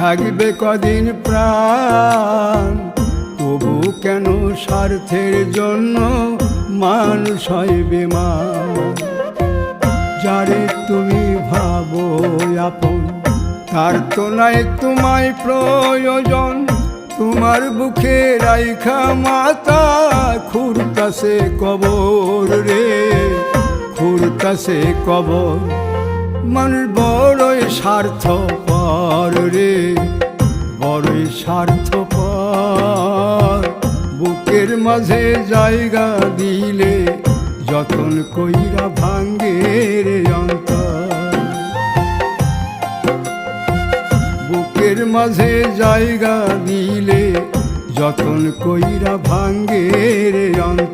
থাকবে কদিন প্রাণ, তবু কেন স্বার্থের জন্য মানুষ হয় বেমান। যারে তুমি ভাবো আপন, তার তো নাই তোমায় প্রয়োজন। তোমার বুকে রাইখা মাতা খুঁড়তাছে কবর রে, খুঁড়তাছে কবর। মানুষ বড়ই স্বার্থপর রে, বড়ই স্বার্থপর। বুকের মাঝে জায়গা দিলে যতন কইরা ভাঙ্গে রে অন্তর। বুকের মাঝে জায়গা দিলে যতন কইরা ভাঙ্গে রে অন্তর।